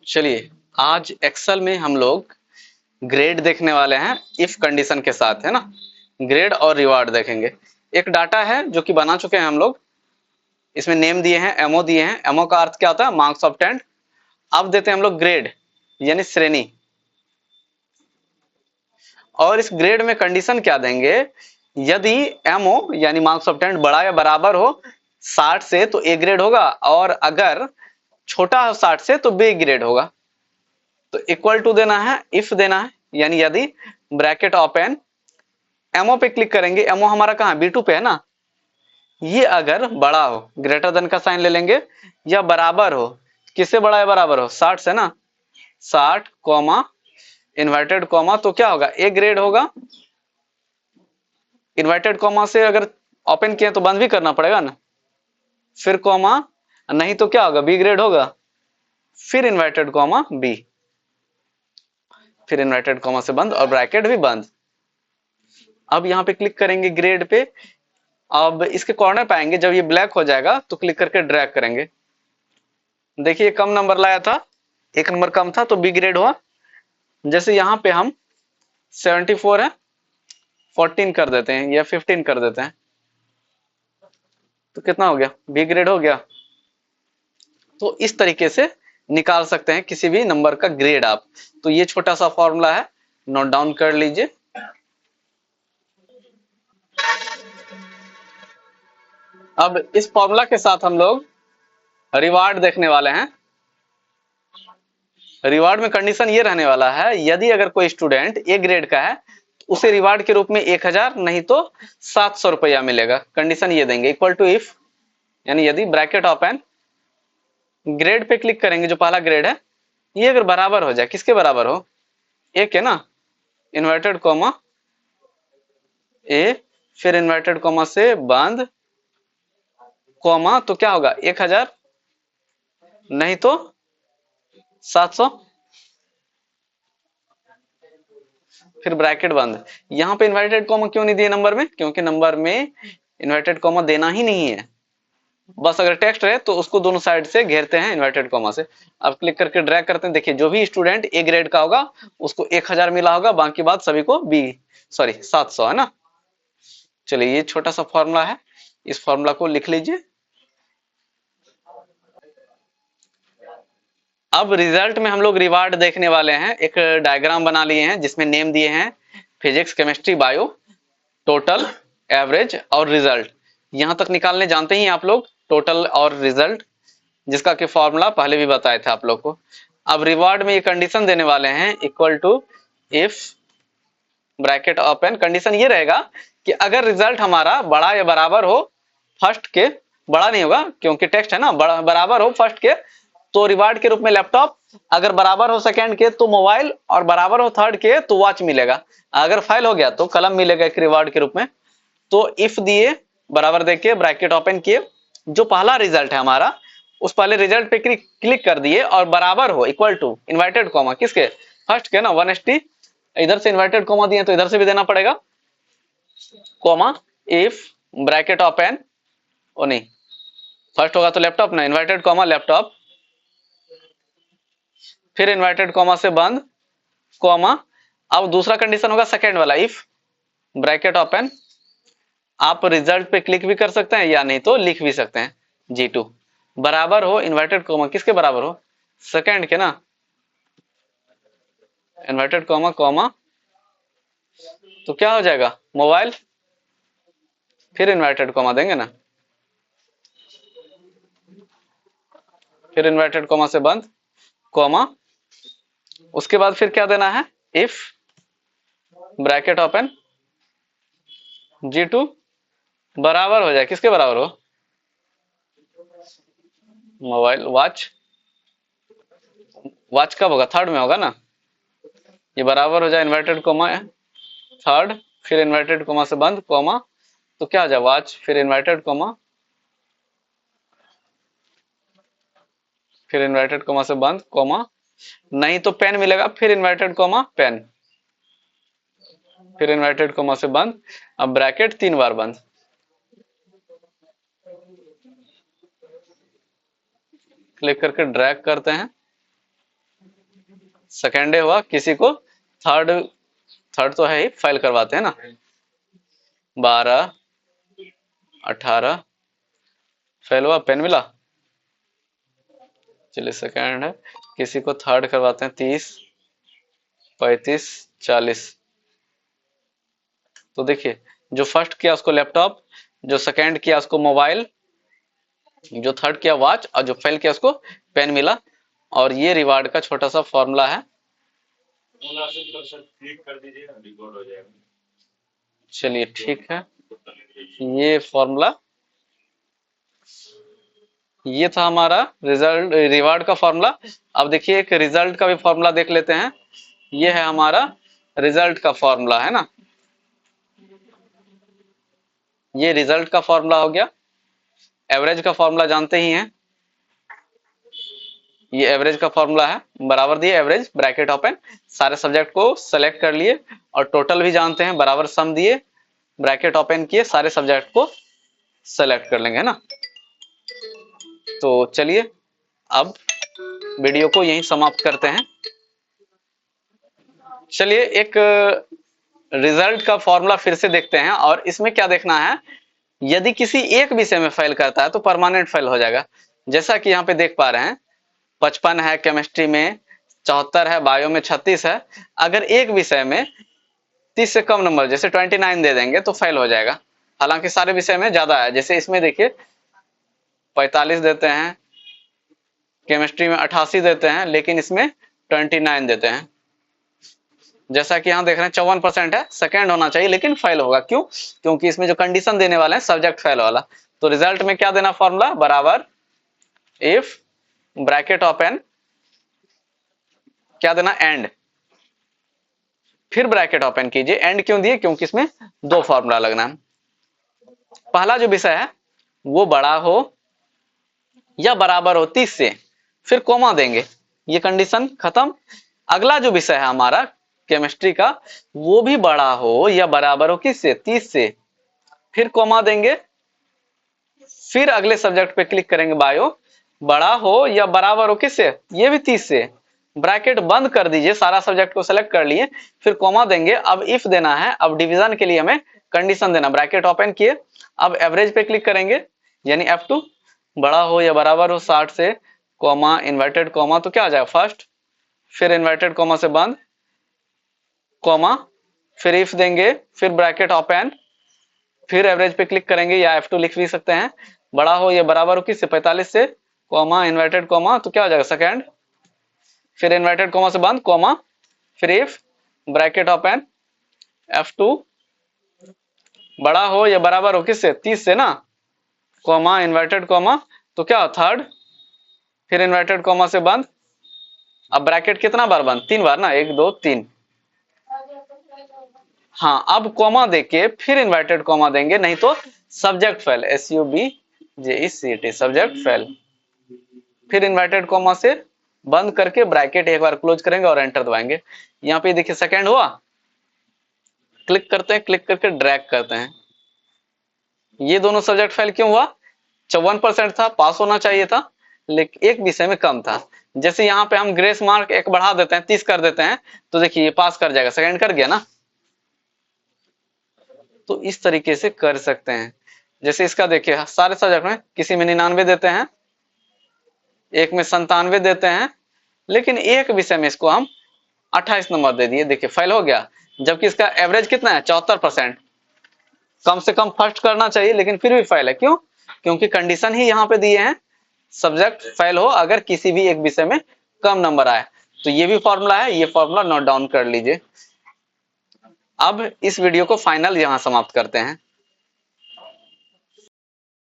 चलिए, आज एक्सेल में हम लोग ग्रेड देखने वाले हैं इफ कंडीशन के साथ, है ना। ग्रेड और रिवार्ड देखेंगे। एक डाटा है जो कि बना चुके हैं हम लोग। इसमें नेम दिए हैं, एमओ दिए हैं। एमओ का अर्थ क्या होता है? Marks obtained. अब देते हैं हम लोग ग्रेड यानी श्रेणी। और इस ग्रेड में कंडीशन क्या देंगे? यदि एमओ यानी मार्क्स ऑब्टेन्ड बड़ा या बराबर हो 60 से तो ए ग्रेड होगा, और अगर छोटा हो 60 से तो बी ग्रेड होगा। तो इक्वल टू देना है, इफ देना है, यानी यदि ब्रैकेट ओपन, एमओ पे क्लिक करेंगे। एमओ हमारा कहाँ? बी2 पे है ना। ये अगर बड़ा हो, ग्रेटर देन का साइन ले लेंगे, या बराबर हो। किससे बड़ा है? बराबर हो 60 से ना। 60 कॉमा इन्वर्टेड कॉमा, तो क्या होगा? ए ग्रेड होगा। इन्वर्टेड कॉमा से अगर ओपन किए तो बंद भी करना पड़ेगा ना। फिर कॉमा, नहीं तो क्या होगा? बी ग्रेड होगा। फिर इन्वर्टेड कॉमा बी, फिर इन्वर्टेड कॉमा से बंद और ब्रैकेट भी बंद। अब यहाँ पे क्लिक करेंगे ग्रेड पे। अब इसके कॉर्नर पे आएंगे, जब ये ब्लैक हो जाएगा तो क्लिक करके ड्रैग करेंगे। देखिए कम नंबर लाया था, 1 नंबर कम था तो बी ग्रेड हुआ। जैसे यहाँ पे हम 74 है, 14 कर देते हैं या 15 कर देते हैं, तो कितना हो गया? बी ग्रेड हो गया। तो इस तरीके से निकाल सकते हैं किसी भी नंबर का ग्रेड आप। तो ये छोटा सा फॉर्मूला है, नोट डाउन कर लीजिए। अब इस फॉर्मूला के साथ हम लोग रिवार्ड देखने वाले हैं। रिवार्ड में कंडीशन ये रहने वाला है, यदि अगर कोई स्टूडेंट ए ग्रेड का है तो उसे रिवार्ड के रूप में 1000 नहीं तो 700 रुपया मिलेगा। कंडीशन ये देंगे, इक्वल टू इफ, यानी यदि bracket open, grade pay click करेंगे, जो पहला ग्रेड है ये अगर बराबर हो जाए, किसके बराबर हो? ए के ना। इन्वर्टेड कॉमा ए, फिर इन्वर्टेड कॉमा से बंद कॉमा, तो क्या होगा? 1000 नहीं तो 700, फिर ब्रैकेट बंद। यहाँ पे इन्वर्टेड कॉमा क्यों नहीं दिए नंबर में? क्योंकि नंबर में इन्वर्टेड कॉमा देना ही नहीं है। बस अगर टेक्स्ट है तो उसको दोनों साइड से घेरते हैं इन्वर्टेड कॉमा से। अब क्लिक करके ड्रैग करते हैं। देखिए जो भी स्टूडेंट ए ग्रेड का होगा उसको 1000 मिला होगा, बाकी बात सभी को बी, सॉरी 700, है ना। चलिए ये छोटा सा फॉर्मूला है, इस फॉर्मूला को लिख लीजिए। अब रिजल्ट में हम लोग रिवार्ड देखने वाले हैं। एक डायग्राम बना लिए हैं जिसमें नेम दिए हैं physics, chemistry, bio, total, average और रिजल्ट। यहां तक निकालने जानते ही आप लोग, टोटल और रिजल्ट, जिसका कि फॉर्मूला पहले भी बताए थे आप लोग को। अब रिवार्ड में ये कंडीशन देने वाले हैं, equal to if bracket open. Condition ये रहेगा कि अगर रिजल्ट हमारा बड़ा या बराबर हो फर्स्ट के, बड़ा नहीं होगा क्योंकि टेक्स्ट है ना, बराबर हो फर्स्ट के तो रिवार्ड के रूप में लैपटॉप, अगर बराबर हो सेकंड के तो मोबाइल, और बराबर हो थर्ड के तो वॉच मिलेगा। अगर फेल हो गया तो कलम मिलेगा एक रिवार्ड के रूप में। तो इफ दिए, बराबर देखिए, ब्रैकेट ओपन किए, जो पहला रिजल्ट है हमारा उस पहले रिजल्ट पे क्लिक कर दिए और बराबर हो, इक्वल टू इन्वर्टेड कॉमा, किसके? फर्स्ट के ना, 180। इधर से इन्वर्टेड कॉमा दिए तो इधर से भी देना पड़ेगा, कॉमा इफ ब्रैकेट ओपन, ओ नहीं, फर्स्ट होगा तो लैपटॉप ना, इन्वर्टेड कॉमा लैपटॉप, फिर इन्वर्टेड कॉमा से बंद कॉमा। अब दूसरा कंडीशन होगा सेकेंड वाला, इफ ब्रैकेट ओपन, आप रिजल्ट पे क्लिक भी कर सकते हैं या नहीं तो लिख भी सकते हैं, G2 बराबर हो इन्वर्टेड कॉमा, किसके बराबर हो? सेकेंड के ना, इन्वर्टेड कॉमा कॉमा, तो क्या हो जाएगा? मोबाइल, फिर इन्वर्टेड कॉमा देंगे ना, फिर इन्वर्टेड कॉमा से बंद कॉमा। उसके बाद फिर क्या देना है? इफ ब्रैकेट ओपन, G2 बराबर हो जाए, किसके बराबर हो? Mobile, watch. वॉच कब होगा? थर्ड में होगा ना। ये बराबर हो जाए इन्वर्टेड कोमा थर्ड, फिर इन्वर्टेड कोमा से बंद कोमा, तो क्या हो जाए? वॉच, फिर इन्वर्टेड कोमा, फिर इन्वर्टेड कोमा से बंद कोमा, नहीं तो पेन मिलेगा, फिर इन्वर्टेड कोमा पेन, फिर इन्वर्टेड कोमा से बंद। अब ब्रैकेट 3 बार बंद। क्लिक करके ड्रैग करते हैं। सेकेंड डे हुआ, किसी को थर्ड, थर्ड तो है ही, फेल करवाते हैं ना, 12 18 फेल हुआ, पेन मिला। चलिए सेकेंड है, किसी को थर्ड करवाते हैं, 30 35 40। तो देखिए जो फर्स्ट किया उसको लैपटॉप, जो सेकेंड किया उसको मोबाइल, जो थर्ड किया वॉच, और जो फेल किया उसको पेन मिला। और ये रिवार्ड का छोटा सा फॉर्मूला है। चलिए ठीक है, ये फॉर्मूला, ये था हमारा रिजल्ट रिवार्ड का फॉर्मूला। अब देखिए एक रिजल्ट का भी फॉर्मूला देख लेते हैं। ये है हमारा रिजल्ट का फॉर्मूला, है ना, ये रिजल्ट का फॉर्मूला हो गया। एवरेज का फॉर्मूला जानते ही हैं, ये एवरेज का फॉर्मूला है, बराबर दिए एवरेज ब्रैकेट ओपन, सारे सब्जेक्ट को सेलेक्ट कर लिए, और टोटल भी जानते हैं, बराबर सम दिए ब्रैकेट ओपन किए, सारे सब्जेक्ट को सेलेक्ट कर लेंगे, है ना। तो चलिए अब वीडियो को यहीं समाप्त करते हैं। चलिए एक रिजल्ट का फॉर्मूला फिर से देखते हैं, और इसमें क्या देखना है, यदि किसी एक विषय में फेल करता है तो परमानेंट फेल हो जाएगा। जैसा कि यहाँ पे देख पा रहे हैं, 55 है केमिस्ट्री में, 74 है, बायो में 36 है। अगर एक विषय में 30 से कम नंबर, जैसे 29 दे देंगे तो फेल हो जाएगा। हालांकि सारे विषय में ज्यादा है, जैसे इसमें देखिए 45 देते हैं, केमिस्ट्री में 88 देते हैं, लेकिन इसमें 29 देते हैं। जैसा कि यहाँ देख रहे हैं 54% है, सेकेंड होना चाहिए लेकिन फेल होगा। क्यों? क्योंकि इसमें जो कंडीशन देने वाले हैं सब्जेक्ट फेल वाला। तो रिजल्ट में क्या देना फॉर्मूला, बराबर इफ ब्रैकेट ओपन, क्या देना, एंड, फिर ब्रैकेट ओपन कीजिए। एंड क्यों दिए? क्योंकि इसमें दो फॉर्मूला लगना है। पहला जो विषय है वो बड़ा हो या बराबर हो 30 से, फिर कोमा देंगे, ये कंडीशन खत्म। अगला जो विषय है हमारा केमिस्ट्री का, वो भी बड़ा हो या बराबर हो किससे, 30 से, फिर कोमा देंगे। फिर अगले सब्जेक्ट पे क्लिक करेंगे, बायो, बड़ा हो या बराबर हो किससे, ये भी 30 से, ब्रैकेट बंद कर दीजिए, सारा सब्जेक्ट को सेलेक्ट कर लिए, फिर कोमा देंगे। अब इफ देना है, अब डिवीजन के लिए हमें कंडीशन देना, ब्रैकेट ओपन किए, अब एवरेज पे क्लिक करेंगे, यानी F2, बड़ा हो या बराबर हो 60 से, कोमा, इन्वर्टेड कोमा, तो क्या आ जाएगा फर्स्ट, फिर इन्वर्टेड कोमा से बंद, कोमा, फिर इफ देंगे, फिर ब्रैकेट ओपन, फिर एवरेज पे क्लिक करेंगे, या F2 लिख भी सकते हैं, बड़ा हो या बराबर हो किससे, 45 से, कोमा, इन्वर्टेड कोमा, तो क्या हो जाएगा सेकेंड, फिर इन्वर्टेड कोमा से बंद, कोमा, फिर इफ ब्रैकेट ओपन, F2, बड़ा हो या बराबर हो किससे, 30 से ना, कोमा, इन्वर्टेड कोमा, तो क्या हो थर्ड, फिर इन्वर्टेड कोमा से बंद। अब ब्रैकेट कितना बार बंद, 3 बार ना, 1 2 3। हाँ, अब कोमा देके फिर इन्वर्टेड कोमा देंगे, नहीं तो subject fail, SUBJECT, subject fail. फिर इन्वर्टेड कोमा से बंद करके ब्रैकेट एक बार क्लोज करेंगे और एंटर दबाएंगे। यहाँ पे देखिए सेकेंड हुआ, क्लिक करते हैं, क्लिक करके ड्रैग करते हैं। ये दोनों सब्जेक्ट फेल क्यों हुआ, 54% था, पास होना चाहिए था, लेकिन एक विषय में कम था। जैसे यहाँ पे हम ग्रेस मार्क एक बढ़ा देते हैं, 30 कर देते हैं, तो देखिए ये पास कर जाएगा, सेकेंड कर गया ना। तो इस तरीके से कर सकते हैं। जैसे इसका देखिए सारे सब्जेक्ट में किसी में 99 देते हैं, एक में 97 देते हैं, लेकिन एक विषय में इसको हम 28 नंबर दे दिए, देखिए फेल हो गया। जबकि इसका एवरेज कितना है, 74%, कम से कम फर्स्ट करना चाहिए, लेकिन फिर भी फेल है। क्यों? क्योंकि कंडीशन ही यहाँ पे दिए हैं, सब्जेक्ट फेल हो अगर किसी भी एक विषय में कम नंबर आए। तो ये भी फॉर्मूला है, ये फॉर्मूला नोट डाउन कर लीजिए। अब इस वीडियो को फाइनल यहाँ समाप्त करते हैं।